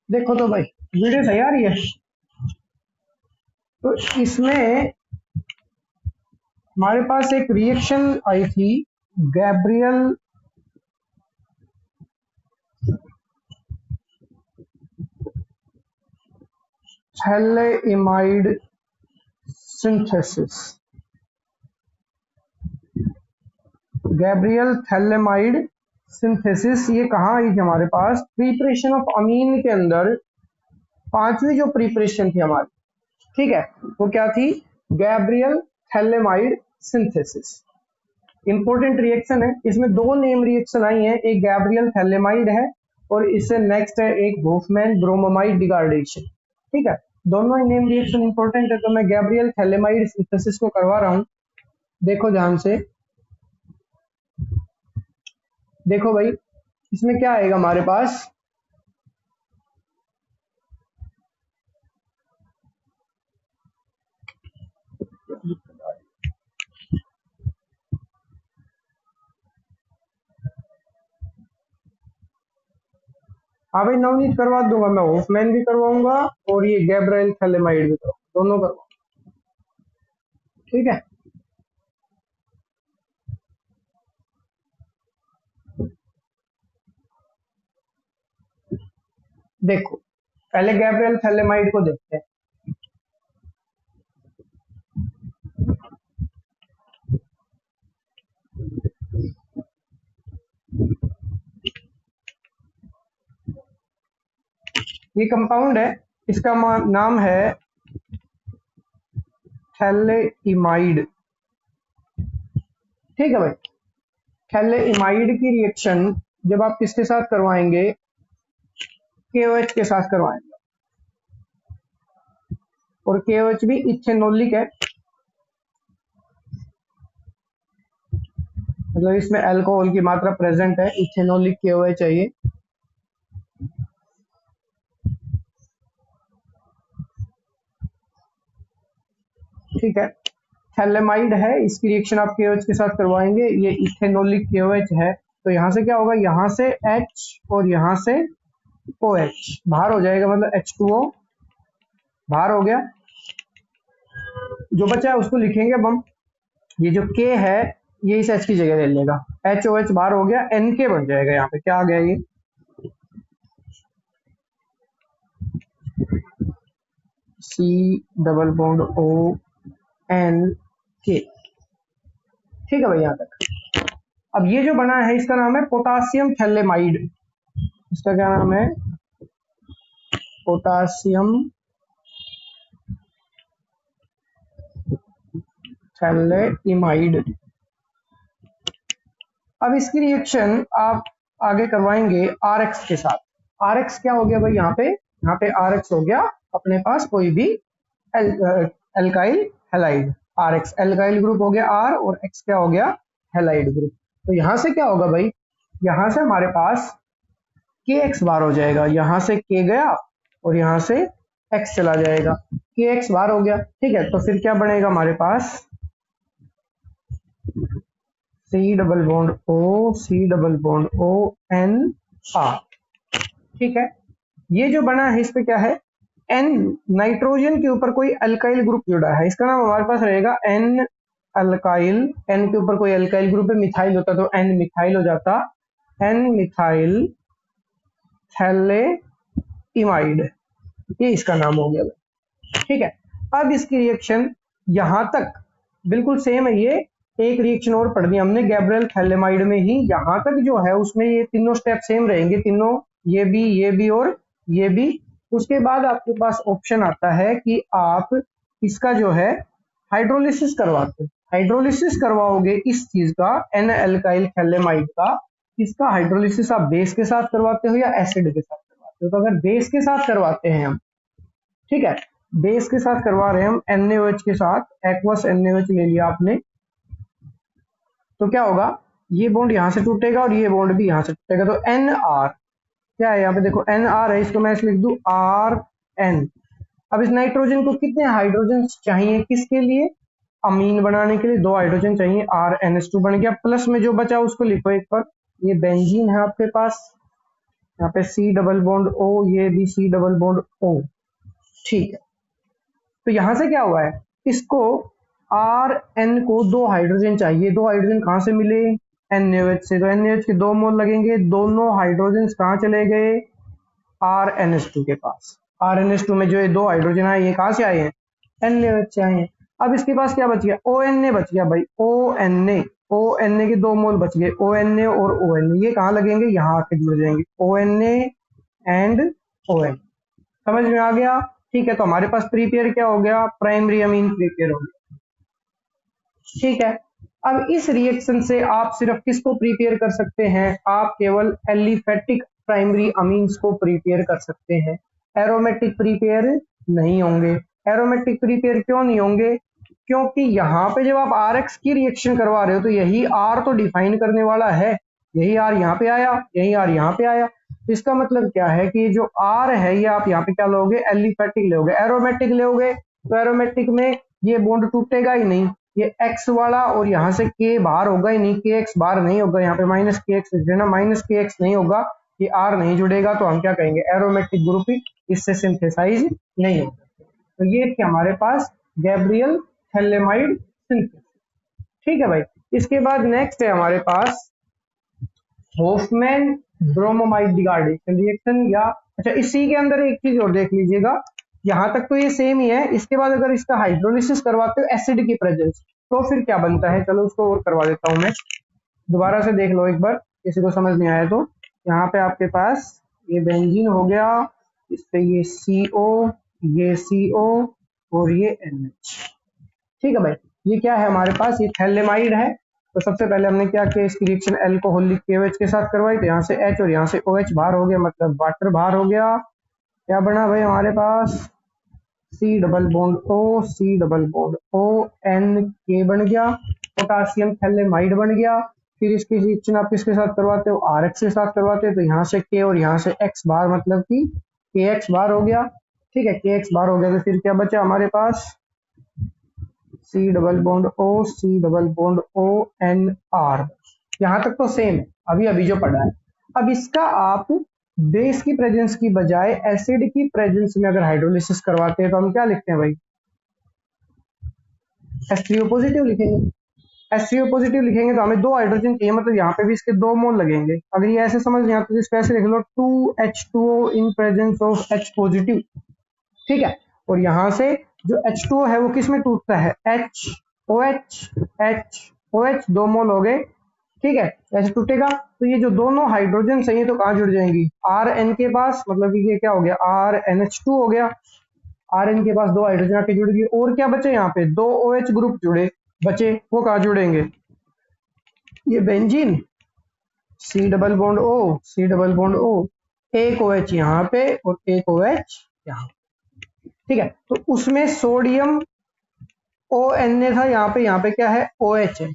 देखो तो भाई, वीडियो सही आ रही है। तो इसमें हमारे पास एक रिएक्शन आई थी, Gabriel phthalimide synthesis. Gabriel phthalimide synthesis ये कहाँ आई थी हमारे पास? प्रिपरेशन ऑफ अमीन के अंदर पांचवी जो प्रिपरेशन थी हमारी, ठीक है, वो क्या थी? Gabriel phthalimide synthesis. Important reaction है। इसमें दो नेम रिएक्शन आई हैं, एक गैब्रियल थैलेमाइड है और इससे नेक्स्ट है एक होफमैन ब्रोमोमाइड डिग्रेडेशन। ठीक है, दोनों ही नेम रिएक्शन इंपॉर्टेंट है, तो मैं गैब्रियल थैलेमाइड सिंथेसिस को करवा रहा हूं। देखो ध्यान से, देखो भाई, इसमें क्या आएगा हमारे पास? हाँ भाई, नवनीत करवा दूंगा, मैं होफमैन भी करवाऊंगा और ये गैब्रियल थैलेमाइड भी करवाऊंगा, दोनों करवाऊंगा। ठीक है, देखो पहले गैब्रियल थैलेमाइड को देखते हैं। ये कंपाउंड है, इसका नाम है थैलेइमाइड। ठीक है भाई, थैलेइमाइड की रिएक्शन जब आप किसके साथ करवाएंगे? KOH के साथ करवाएंगे, और KOH भी इथेनोलिक है, मतलब इसमें अल्कोहल की मात्रा प्रेजेंट है। इथेनोलिक KOH चाहिए। ठीक है, थैलेमाइड है, इसकी रिएक्शन आप KOH के साथ करवाएंगे, ये इथेनोलिक KOH है। तो यहाँ से क्या होगा? यहाँ से H और यहाँ से OH बाहर हो जाएगा, मतलब H2O बाहर हो गया। जो बचा है उसको लिखेंगे अब हम। ये जो K है ये इस H की जगह ले लेगा, HOH बाहर हो गया, NK बन जाएगा। यहाँ पे क्या आ गया? ये C≡ONK। ठीक है भाई, यहाँ तक। अब ये जो बना है इसका नाम है पोटासियम थैलेमाइड। इसका क्या नाम है? पोटासियम थैलेइमाइड। अब इसकी रिएक्शन आप आगे करवाएंगे RX के साथ। RX क्या हो गया भाई? यहाँ पे RX हो गया अपने पास कोई भी alkyl halide. RX alkyl group हो गया R, और X क्या हो गया? Halide group. तो यहाँ से क्या होगा भाई? यहाँ से हमारे पास KX बार हो जाएगा, यहाँ से K गया और यहाँ से X चला जाएगा, KX बार हो गया। ठीक है, तो फिर क्या बनेगा हमारे पास? C≡O ठीक है, ये जो बना है इस पे क्या है? N नाइट्रोजन के ऊपर कोई अल्काइल ग्रुप जुड़ा है, इसका नाम हमारे पास रहेगा N अल्काइल। N के ऊपर कोई अल्काइल ग्रुप है, मिथाइल होता तो N मिथाइल हो जाता, N मिथाइल थैलेइमाइड, ये इसका नाम हो गया। ठीक है, अब इसकी रिएक्शन यहां तक बिल्कुल सेम है। ये एक रिएक्शन और पढ़ दी हमने गैब्रियल थैलेमाइड में ही, यहां तक जो है उसमें ये तीनों स्टेप सेम रहेंगे, तीनों, ये भी और ये भी। उसके बाद आपके पास ऑप्शन आता है कि आप इसका जो है हाइड्रोलिसिस करवाते हैं। हाइड्रोलिसिस करवाओगे इस चीज का, एन एल्काइल थैलेमाइड का, इसका हाइड्रोलिसिस आप बेस के साथ करवाते हो या एसिड के साथ करवाते हो? तो अगर बेस के साथ करवाते हैं हम, ठीक है, बेस के साथ करवा रहे हैं हम NaOH के साथ, एक्वस NaOH ले लिया आपने, तो क्या होगा? ये बॉन्ड यहां से टूटेगा और ये बॉन्ड भी यहां से टूटेगा, तो NR क्या है? यहाँ पे देखो NR है, इसको मैं ऐसे लिख दूं RN। अब इस नाइट्रोजन को कितने हाइड्रोजन चाहिए? किसके लिए? अमीन बनाने के लिए 2 हाइड्रोजन चाहिए, RNH2 बन गया। प्लस में जो बचा उसको लिखो एक पर, ये बेंजीन है आपके पास, यहाँ पे C डबल बॉन्ड O, ये भी C डबल बॉन्ड O। ठीक है, तो यहां से क्या हुआ है, इसको Rn को 2 हाइड्रोजन चाहिए। 2 हाइड्रोजन कहां से मिले, NaOH से। तो NaOH के 2 मोल लगेंगे, दोनों हाइड्रोजन कहां चले गए, RnH2 के पास। RnH2 में जो ये 2 हाइड्रोजन आए, ये कहां से आए हैं, NaOH से आए हैं। अब इसके पास क्या बच गया, ONa बच गया भाई, ONa के 2 मोल बच गए, ONa और ONa ये कहां लगेंगे, यहाँ आके जुड़ जाएंगे, ONa एंड ON। समझ में आ गया। ठीक है, तो हमारे पास प्रीपेयर क्या हो गया, प्राइमरी अमीन प्रीपेयर हो गया। ठीक है, अब इस रिएक्शन से आप सिर्फ किसको प्रीपेयर कर सकते हैं, आप केवल एलिफेटिक प्राइमरी अमीन्स को प्रीपेयर कर सकते हैं, एरोमेटिक प्रीपेयर नहीं होंगे। एरोमेटिक प्रीपेयर क्यों नहीं होंगे, क्योंकि यहाँ पे जब आप RX की रिएक्शन करवा रहे हो तो यही R तो डिफाइन करने वाला है, यही R यहाँ पे आया, यही R यहाँ पे आया। इसका मतलब क्या है कि जो R है ये आप यहाँ पे क्या लोगे, एलिफेटिक लोगे। एरोमेटिक लोगे तो एरोमेटिक में ये बॉन्ड टूटेगा ही नहीं, ये X वाला और यहाँ से K बाहर होगा ही नहीं, KX बाहर नहीं होगा, यहाँ पे माइनस KX लिख देना, माइनस KX नहीं होगा, ये R नहीं जुड़ेगा, तो हम क्या कहेंगे, एरोमेटिक ग्रुप ही इससे सिंथेसाइज नहीं होगा। तो ये थे हमारे पास गैब्रियल थैलेमाइड सिंथेसिस। ठीक है भाई, इसके बाद नेक्स्ट है हमारे पास हॉफमैन ब्रोमोमाइड डिग्रेडेशन रिएक्शन। या अच्छा, इसी के अंदर एक चीज और देख लीजिएगा, यहाँ तक तो ये सेम ही है, इसके बाद अगर इसका हाइड्रोलिसिस करवाते हो एसिड की प्रेजेंस, तो फिर क्या बनता है, चलो उसको और करवा देता हूं मैं, दोबारा से देख लो एक बार, किसी को समझ नहीं आया तो। यहाँ पे आपके पास ये बेंजीन हो गया, इस पे ये CO, ये CO और ये NH। ठीक है भाई, ये क्या है हमारे पास, ये थैलेमाइड है। तो सबसे पहले हमने क्या किया, इसकी रिएक्शन एल्कोहल लिख के OH के साथ करवाई, तो यहाँ से H और यहाँ से OH बाहर हो गया, मतलब वाटर बाहर हो गया। क्या बना भाई हमारे पास, C double bond O, C double bond O, NK बन गया, पोटासियम थैलेमाइड बन गया। फिर इसकी रिएक्शन आप किसके साथ करवाते हो, RX के साथ करवाते हो, तो यहाँ से K और यहाँ से X बाहर, मतलब कि KX बाहर हो गया। ठीक है, KX बाहर हो गया, तो फिर क्या बचा हमारे पास, C double bond O, C double bond O, NR। यहाँ तक तो सेम है, अभी अभी जो पढ़ा है। अब इसका आप बेस की प्रेजेंस की बजाय एसिड की प्रेजेंस में अगर हाइड्रोलिसिस करवाते हैं तो हम क्या लिखते हैं भाई, H3O पॉजिटिव लिखेंगे। H3O पॉजिटिव लिखेंगे तो हमें 2 हाइड्रोजन चाहिए, मतलब यहाँ पे भी इसके 2 मोल लगेंगे। अगर ये ऐसे समझ नहीं आता तो इसको ऐसे लिख लो, 2H2O in presence of H positive. ठीक है, और यहाँ से जो H2O है वो किस में टूटता है, HOH 2 मोल हो गए। ठीक है, ऐसे टूटेगा तो ये जो दोनों हाइड्रोजन है ये तो कहाँ जुड़ जाएंगी, Rn के पास, मतलब ये क्या हो गया, RnH2 हो गया। Rn के पास 2 हाइड्रोजन आके जुड़ गए, और क्या बचे यहाँ पे, 2 OH ग्रुप जुड़े बचे, वो कहाँ जुड़ेंगे, ये benzene, C double bond O, C double bond O, एक OH यहाँ पे और एक OH यहाँ। ठीक है, तो उसमें सोडियम ONa था, यहाँ पे क्या है, OH है।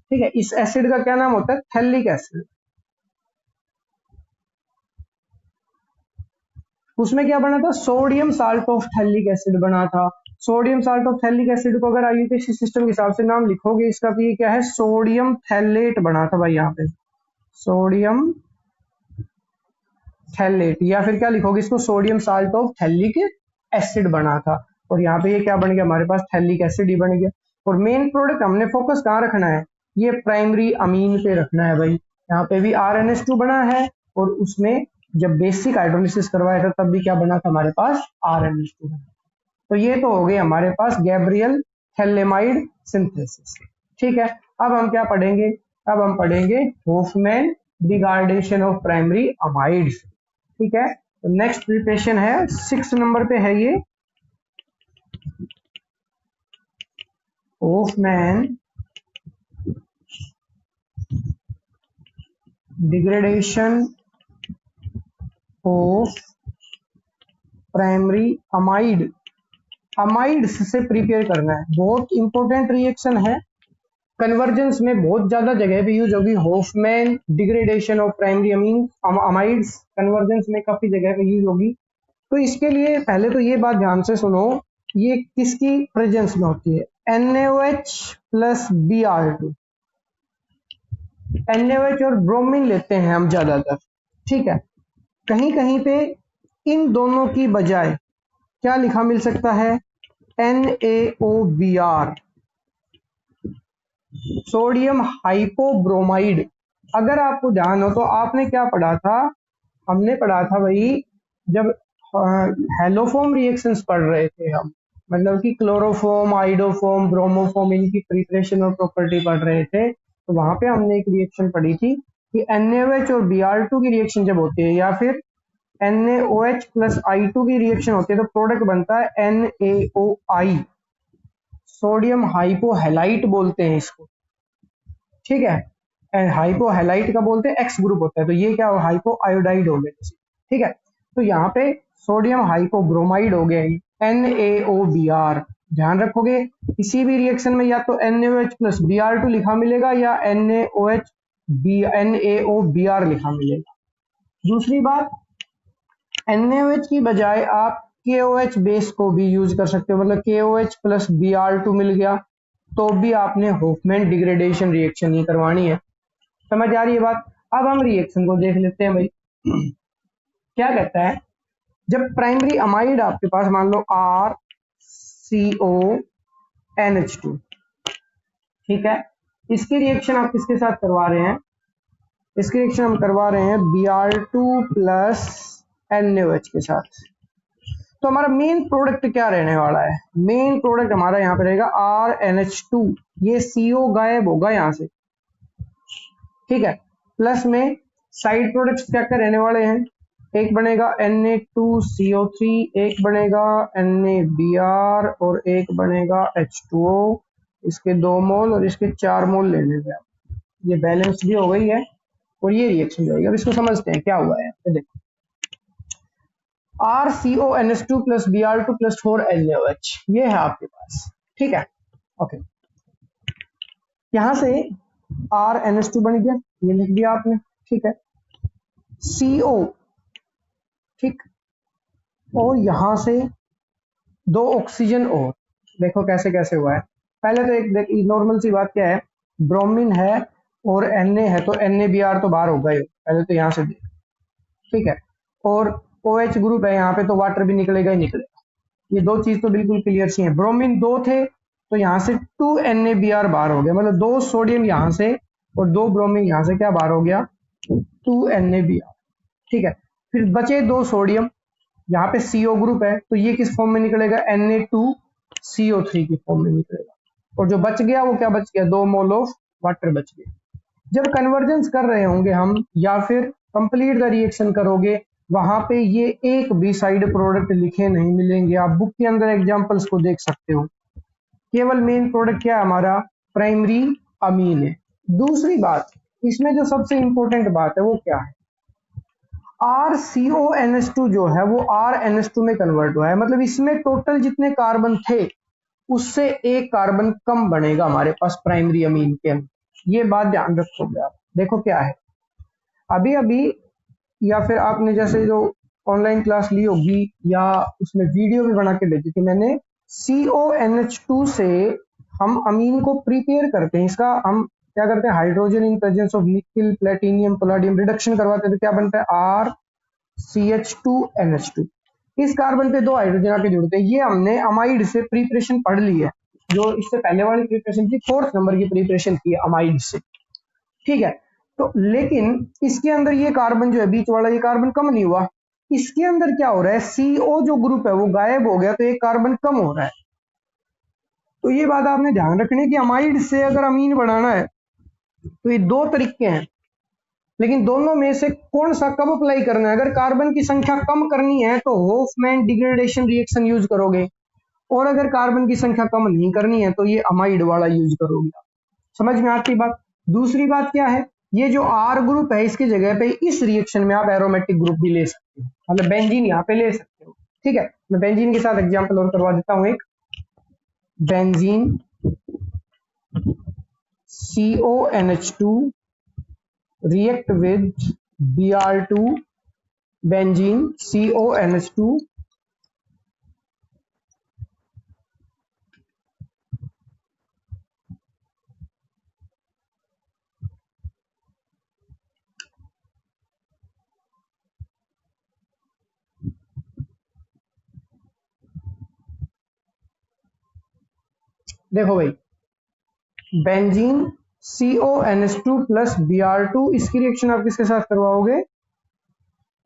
ठीक है, इस एसिड का क्या नाम होता है, थैलिक एसिड। उसमें क्या बना था, sodium salt of phthalic acid बना था। Sodium salt of phthalic acid को अगर आईयूपीएसी सिस्टम के हिसाब से नाम लिखोगे इसका, तो ये क्या है, सोडियम थैलेट बना था भाई, यहाँ पे सोडियम थैलेट, या फिर क्या लिखोगे इसको, sodium salt of phthalic acid बना था। और यहाँ पे ये क्या बन गया हमारे पास, थैलिक एसिड ही बन गया। और मेन प्रोडक्ट हमने फोकस कहाँ रखना है, ये प्राइमरी अमीन पे रखना है भाई। यहाँ पे भी RnH2 बना है, और उसमें जब बेसिक हाइड्रोलिसिस करवाया था तब भी क्या बना था हमारे पास, RnH2 बना। तो ये तो हो गई हमारे पास गैब्रियल थैलेमाइड सिंथेसिस। ठीक है, अब हम क्या पढ़ेंगे, अब हम पढ़ेंगे Hofmann degradation of primary amides. ठीक है, तो नेक्स्ट प्रिपरेशन है 6 नंबर पे है ये, Hofmann degradation of primary amide. Amides से प्रिपेयर करना है, बहुत इंपॉर्टेंट रिएक्शन है, कन्वर्जेंस में बहुत ज्यादा जगह पे यूज होगी। Hofmann degradation of primary amine amides convergence में काफी जगह पे यूज होगी। तो इसके लिए पहले तो ये बात ध्यान से सुनो, ये किसकी प्रेजेंस में होती है, NaOH प्लस Br2। NaOH और ब्रोमीन लेते हैं हम ज्यादातर। ठीक है, कहीं कहीं पे इन दोनों की बजाय क्या लिखा मिल सकता है, NaOBr, सोडियम हाइपोब्रोमाइड। अगर आपको ध्यान हो तो आपने क्या पढ़ा था, हमने पढ़ा था भाई, जब हेलोफॉर्म रिएक्शंस पढ़ रहे थे हम, मतलब कि क्लोरोफॉर्म, आइडोफॉर्म, ब्रोमोफॉर्म, इनकी प्रिपरेशन और प्रॉपर्टी पढ़ रहे थे, तो वहां पे हमने एक रिएक्शन पढ़ी थी कि NaOH और Br2 की रिएक्शन जब होती है, या फिर NaOH प्लस I2 की रिएक्शन होती है, तो प्रोडक्ट बनता है NaOI, सोडियम हाइपोहेलाइट बोलते हैं इसको, ठीक है। एंड हाइपोहेलाइट का बोलते हैं एक्स ग्रुप होता है, तो ये क्या हो, हाइपो आयोडाइड हो गए, ठीक है। तो यहाँ पे सोडियम हाइपोब्रोमाइड हो गया, NaOBr। ध्यान रखोगे किसी भी रिएक्शन में या तो NaOH प्लस Br2 लिखा मिलेगा या NaOBr लिखा मिलेगा। दूसरी बात, NaOH की बजाय आप KOH बेस को भी यूज कर सकते हो, मतलब KOH प्लस Br2 मिल गया, तो भी आपने होफमैन डिग्रेडेशन रिएक्शन नहीं करवानी है। समझ आ रही है बात। अब हम रिएक्शन को देख लेते हैं भाई। क्या कहता है, जब प्राइमरी अमाइड आपके पास मान लो RCONH2, ठीक है, इसकी रिएक्शन आप किसके साथ करवा रहे हैं, इसकी रिएक्शन हम करवा रहे हैं Br2 प्लस NaOH के साथ। तो हमारा मेन प्रोडक्ट क्या रहने वाला है, मेन प्रोडक्ट हमारा यहाँ पे रहेगा RNH2, ये CO गायब होगा यहाँ से, ठीक है। प्लस में साइड प्रोडक्ट्स क्या क्या रहने वाले हैं, एक बनेगा Na2CO3, एक बनेगा NaBr और एक बनेगा H2O, इसके 2 मोल और इसके 4 मोल लेने हैं। ये बैलेंस भी हो गई है और ये रिएक्शन जाएगी। अब इसको समझते हैं क्या हुआ है, तो देखो RCONH2 plus Br2 plus 4NaOH, ये है आपके पास, ठीक है। ओके, यहां से RNH2 बन गया, ये लिख दिया आपने, ठीक है। CO, ठीक, और यहां से 2 ऑक्सीजन और, देखो कैसे कैसे हुआ है। पहले तो एक नॉर्मल सी बात क्या है, ब्रोमीन है और Na है, तो NaBr तो बाहर होगा ही, पहले तो यहां से देख, ठीक है। और OH ग्रुप है यहाँ पे, तो वाटर भी निकलेगा ही निकलेगा, ये 2 चीज तो बिल्कुल क्लियर सी है। ब्रोमीन 2 थे तो यहाँ से 2 NaBr बाहर हो गया, मतलब 2 सोडियम यहाँ से और 2 ब्रोमीन यहाँ से क्या बाहर हो गया, 2 NaBr, ठीक है। फिर बचे 2 सोडियम, यहाँ पे CO ग्रुप है, तो ये किस फॉर्म में निकलेगा, Na2CO3 की फॉर्म में निकलेगा, और जो बच गया वो क्या बच गया, 2 मोल ऑफ वाटर बच गया। जब कन्वर्जेंस कर रहे होंगे हम या फिर कंप्लीट द रिएक्शन करोगे, वहां पे ये एक भी साइड प्रोडक्ट लिखे नहीं मिलेंगे, आप बुक के अंदर एग्जांपल्स को देख सकते हो। केवल मेन प्रोडक्ट क्या है हमारा, प्राइमरी अमीन है। दूसरी बात, इसमें जो सबसे इंपॉर्टेंट बात है वो क्या है, RCONH2 जो है वो RNH2 में कन्वर्ट हुआ है, मतलब इसमें टोटल जितने कार्बन थे उससे एक कार्बन कम बनेगा हमारे पास प्राइमरी अमीन के अंदर। ये बात ध्यान रखोगे आप। देखो क्या है, अभी अभी या फिर आपने जैसे जो ऑनलाइन क्लास ली होगी या उसमें वीडियो भी बना के भेजी थी मैंने, CONH2 से हम अमीन को प्रिपेयर करते हैं, इसका हम क्या करते हैं, हाइड्रोजन इन प्रेजेंस ऑफ निकल प्लेटिनियम पलाडियम रिडक्शन करवाते हैं, तो क्या बनता है RCH2NH2। इस कार्बन पे 2 हाइड्रोजन आके जुड़ते हैं, ये हमने अमाइड से प्रिपरेशन पढ़ ली है, जो इससे पहले वाली प्रिपरेशन थी 4th नंबर की प्रिपरेशन की है अमाइड से, ठीक है। तो लेकिन इसके अंदर ये कार्बन जो है बीच वाला, ये कार्बन कम नहीं हुआ, इसके अंदर क्या हो रहा है, CO जो ग्रुप है वो गायब हो गया, तो एक कार्बन कम हो रहा है। तो ये बात आपने ध्यान रखनी कि अमाइड से अगर अमीन बनाना है तो ये 2 तरीके हैं, लेकिन दोनों में से कौन सा कब अप्लाई करना है। अगर कार्बन की संख्या कम करनी है तो होफमैन डिग्रेडेशन रिएक्शन यूज करोगे, और अगर कार्बन की संख्या कम नहीं करनी है तो ये अमाइड वाला यूज करोगे। समझ में आती बात। दूसरी बात क्या है, ये जो R ग्रुप है इसकी जगह पे इस रिएक्शन में आप एरोमेटिक ग्रुप भी ले सकते हो, मतलब बेंजीन यहाँ पे ले सकते हो, ठीक है। मैं बेंजीन के साथ एग्जांपल और करवा देता हूं, एक benzene CONH2 react with Br2 benzene CONH2, देखो भाई, बेंजीन CONH2 प्लस Br2, इसकी रिएक्शन आप किसके साथ करवाओगे?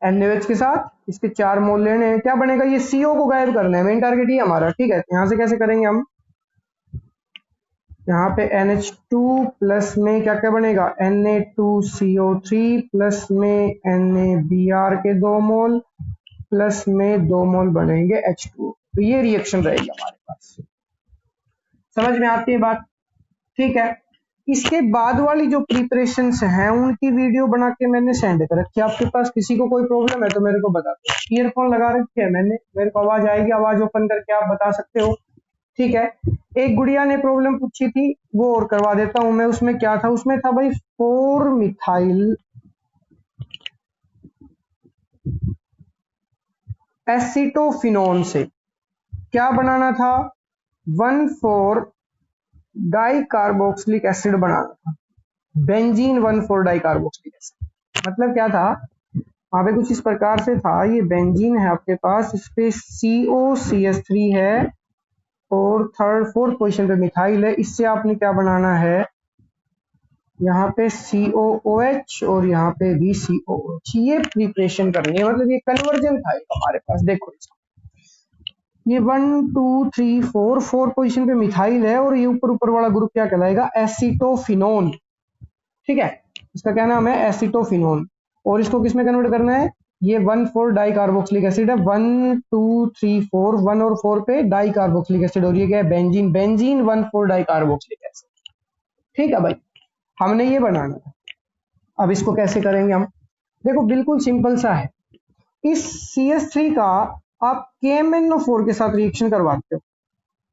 NaOH के साथ। इसके 4 मोल लेने हैं। क्या बनेगा? ये CO को गायब करना है, मेन टारगेट ये हमारा। ठीक है, यहां से कैसे करेंगे हम? यहाँ पे NH2 प्लस में क्या क्या बनेगा? Na2CO3 प्लस में NaBr के 2 मोल प्लस में 2 मोल बनेंगे H2। तो ये रिएक्शन रहेगी हमारे पास। समझ में आती है बात? ठीक है। इसके बाद वाली जो प्रिपरेशंस हैं उनकी वीडियो बना के मैंने सेंड कर रखी है आपके पास। किसी को कोई प्रॉब्लम है तो मेरे को बता दो। ईयरफोन लगा रखे है मैंने, मेरे को आवाज आएगी, आवाज ओपन करके आप बता सकते हो। ठीक है। एक गुड़िया ने प्रॉब्लम पूछी थी, वो और करवा देता हूं मैं। उसमें क्या था? उसमें था भाई 4 मिथाइल एसिटोफिनोन से क्या बनाना था? 1,4 डाई कार्बोक्सिलिक एसिड बनाना था। Benzene 1,4 di carboxylic acid. मतलब क्या था? वहां पे कुछ इस प्रकार से था। ये बेंजीन है आपके पास, इस पे COCH3 है और फोर्थ पोजीशन पे मिथाइल है। इससे आपने क्या बनाना है? यहाँ पे COOH और यहाँ पे भी COOH। ये प्रिपरेशन करनी है, मतलब ये कन्वर्जन था एक हमारे पास। देखो ये 1 2 3 4 पोजीशन पे मिथाइल है और ये ऊपर वाला ग्रुप क्या कहलाएगा? एसिटोफिनोन। ठीक है, इसका क्या नाम है? एसिटोफिनोन। और इसको किसमें कन्वर्ट करना है? ये 1,4 डाई कार्बोक्सिलिक एसिड है। 1 2 3 4, 1 और 4 पे डाई कार्बोक्सिलिक एसिड, और ये क्या है? Benzene. Benzene 1,4 di carboxylic acid. ठीक है भाई, हमने ये बनाना है। अब इसको कैसे करेंगे हम? देखो बिल्कुल सिंपल सा है। इस CH3 का आप KMnO4 के साथ रिएक्शन करवाते हो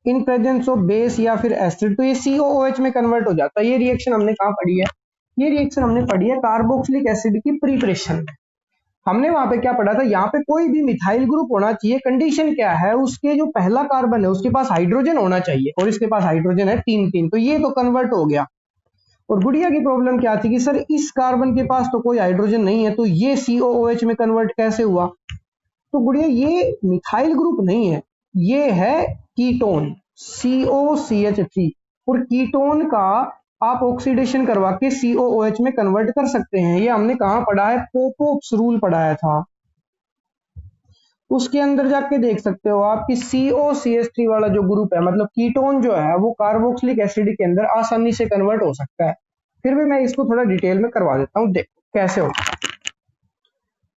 इन प्रेजेंस ऑफ बेस या फिर एसिड, तो ये COOH में कन्वर्ट हो जाता है। ये रिएक्शन हमने कहाँ पढ़ी है? ये रिएक्शन हमने पढ़ी है कार्बोक्सिलिक एसिड की प्रिपरेशन में। हमने वहां पे क्या पढ़ा था? यहाँ पे कोई भी मिथाइल ग्रुप होना चाहिए। कंडीशन क्या है? उसके जो पहला कार्बन है उसके पास हाइड्रोजन होना चाहिए, और इसके पास हाइड्रोजन है 3 तो ये तो कन्वर्ट हो गया। और गुड़िया की प्रॉब्लम क्या थी कि सर इस कार्बन के पास तो कोई हाइड्रोजन नहीं है, तो ये COOH में कन्वर्ट कैसे हुआ? तो गुड़िया ये मिथाइल ग्रुप नहीं है, ये है कीटोन COCH3। और कीटोन का आप ऑक्सीडेशन करवा के COOH में कन्वर्ट कर सकते हैं। ये हमने कहां पढ़ा है? पोपोव्स रूल पढ़ाया था, उसके अंदर जाके देख सकते हो आपकी COCH3 वाला जो ग्रुप है, मतलब कीटोन जो है वो कार्बोक्सिलिक एसिड के अंदर आसानी से कन्वर्ट हो सकता है। फिर भी मैं इसको थोड़ा डिटेल में करवा देता हूं, देखो कैसे होता है।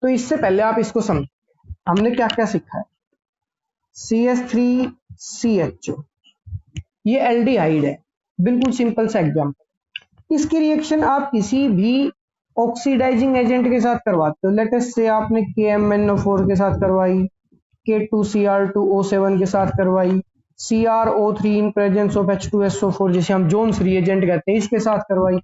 तो इससे पहले आप इसको समझ, हमने क्या क्या सीखा है? CH3CH, ये एल्डिहाइड है। बिल्कुल सिंपल सा एग्जांपल। इसकी रिएक्शन आप किसी भी ऑक्सीडाइजिंग एजेंट के साथ करवाते हो। लेट अस से आपने KMnO4 के साथ करवाई, K2Cr2O7 के साथ करवाई, CrO3 in presence of H2SO4 जिसे हम जोन्स रिएजेंट कहते हैं, इसके साथ करवाई।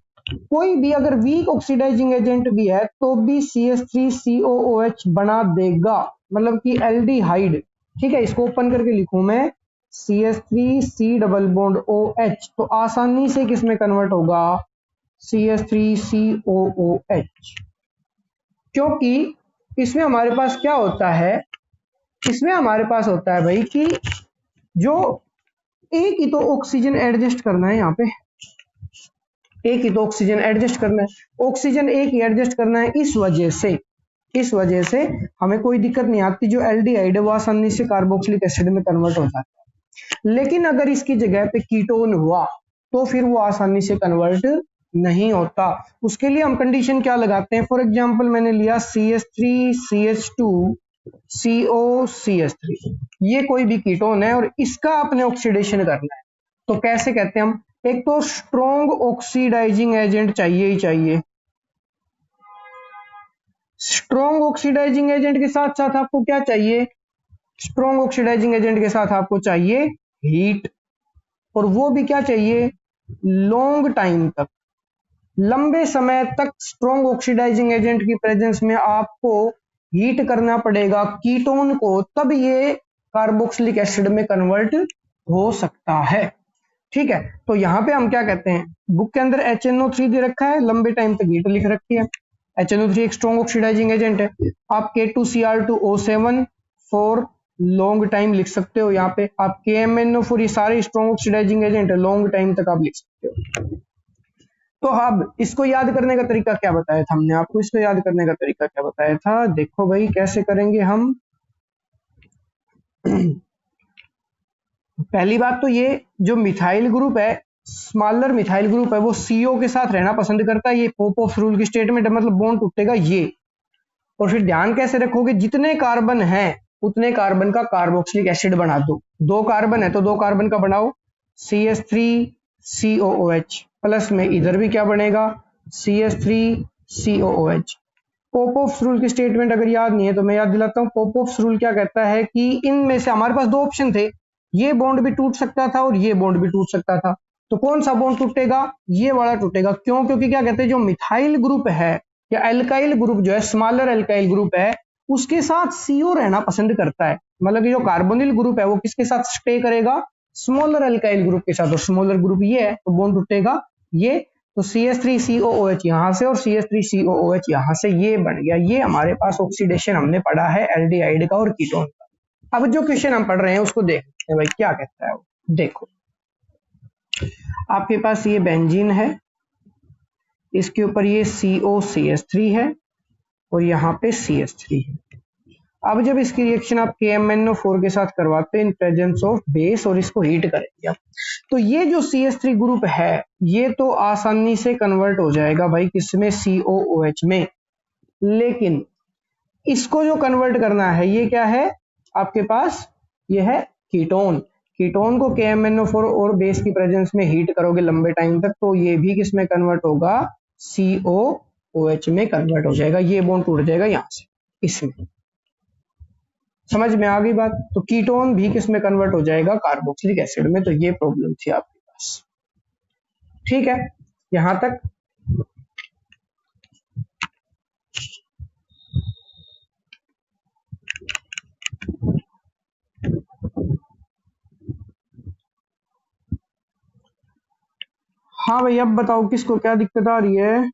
कोई भी अगर वीक ऑक्सीडाइजिंग एजेंट भी है तो भी CH3COOH बना देगा, मतलब कि एल्डिहाइड। ठीक है, इसको ओपन करके लिखूं मैं CH3C डबल बॉन्ड OH, तो आसानी से किसमें कन्वर्ट होगा? CH3COOH। क्योंकि इसमें हमारे पास क्या होता है? इसमें हमारे पास होता है भाई कि जो एक ही तो ऑक्सीजन एडजस्ट करना है, यहाँ पे एक ही तो ऑक्सीजन एडजस्ट करना है, ऑक्सीजन एक ही एडजस्ट करना है। इस वजह से हमें कोई दिक्कत नहीं आती। जो एल्डिहाइड है वो आसानी से कार्बोक्सिलिक एसिड में कन्वर्ट हो जाता है। लेकिन अगर इसकी जगह पे कीटोन हुआ तो फिर वो आसानी से कन्वर्ट नहीं होता। उसके लिए हम कंडीशन क्या लगाते हैं? फॉर एग्जांपल मैंने लिया CH3CH2COCH3, ये कोई भी कीटोन है और इसका आपने ऑक्सीडेशन करना है। तो कैसे कहते हैं हम? एक तो स्ट्रॉन्ग ऑक्सीडाइजिंग एजेंट चाहिए ही चाहिए। स्ट्रॉन्ग ऑक्सीडाइजिंग एजेंट के साथ साथ आपको क्या चाहिए? स्ट्रॉन्ग ऑक्सीडाइजिंग एजेंट के साथ आपको चाहिए हीट, और वो भी क्या चाहिए? लॉन्ग टाइम तक, लंबे समय तक स्ट्रॉन्ग ऑक्सीडाइजिंग एजेंट की प्रेजेंस में आपको हीट करना पड़ेगा कीटोन को, तब ये कार्बोक्सिलिक एसिड में कन्वर्ट हो सकता है। ठीक है, तो यहां पे हम क्या कहते हैं? बुक के अंदर HNO3 दे रखा है, लंबे टाइम तक हीट लिख रखी है। HNO3 एक स्ट्रॉन्ग ऑक्सीडाइजिंग एजेंट है। आप K2Cr2O7 4 लॉन्ग टाइम लिख सकते हो। यहाँ पे आप KMnO4 ये सारे स्ट्रॉन्ग ऑक्सीडाइजिंग एजेंट है, लॉन्ग टाइम तक आप लिख सकते हो। तो अब इसको याद करने का तरीका क्या बताया था हमने आपको, इसको याद करने का तरीका क्या बताया था, देखो भाई कैसे करेंगे हम। पहली बात तो ये जो मिथाइल ग्रुप है, स्मॉलर मिथाइल ग्रुप है, वो CO के साथ रहना पसंद करता है। ये पोपोफ रूल की स्टेटमेंट है, मतलब बॉन्ड टूटेगा ये। और फिर ध्यान कैसे रखोगे, जितने कार्बन हैं उतने कार्बन का कार्बोक्सिलिक एसिड बना दो। 2 कार्बन है तो 2 कार्बन का बनाओ CH3COOH, प्लस में इधर भी क्या बनेगा CH3COOH। पोपोफ्स रूल की स्टेटमेंट अगर याद नहीं है तो मैं याद दिलाता हूँ। पोपोफ्स रूल क्या कहता है कि इनमें से हमारे पास 2 ऑप्शन थे, ये बॉन्ड भी टूट सकता था और ये बॉन्ड भी टूट सकता था। तो कौन सा बॉन्ड टूटेगा, ये वाला टूटेगा। क्यों, क्योंकि क्या कहते हैं जो मिथाइल ग्रुप है या एल्काइल ग्रुप जो है, स्मॉलर एल्काइल ग्रुप है, उसके साथ CO रहना पसंद करता है। मतलब कि जो कार्बोनिल ग्रुप है वो किसके साथ स्टे करेगा, स्मॉलर एल्काइल ग्रुप के साथ। और स्मॉलर ग्रुप ये है तो बॉन्ड टूटेगा ये। तो CH3COOH यहाँ से और CH3COOH यहाँ से, ये बन गया। ये हमारे पास ऑक्सीडेशन हमने पढ़ा है एल्डिहाइड का और कीटोन का। अब जो क्वेश्चन हम पढ़ रहे हैं उसको देखते हैं भाई क्या कहता है वो। देखो आपके पास ये बेंजीन है, इसके ऊपर ये COCH3 है और यहाँ पे CH3 है। अब जब इसकी रिएक्शन आप KMnO4 के साथ करवाते हैं इन प्रेजेंस ऑफ बेस और इसको हीट करेंगे, तो ये जो CH3 ग्रुप है ये तो आसानी से कन्वर्ट हो जाएगा भाई किसमें, COOH में। लेकिन इसको जो कन्वर्ट करना है ये क्या है आपके पास, ये है कीटोन। कीटोन को KMnO4 और बेस की प्रेजेंस में हीट करोगे लंबे टाइम तक तो ये भी किसमें कन्वर्ट होगा, COOH में कन्वर्ट हो जाएगा। ये बॉन्ड टूट जाएगा यहां से इसमें। समझ में आ गई बात। तो कीटोन भी किस में कन्वर्ट हो जाएगा, कार्बोक्सिलिक एसिड में। तो ये प्रॉब्लम थी आपके पास, ठीक है यहां तक। हाँ भाई अब बताओ किसको क्या दिक्कत आ रही है।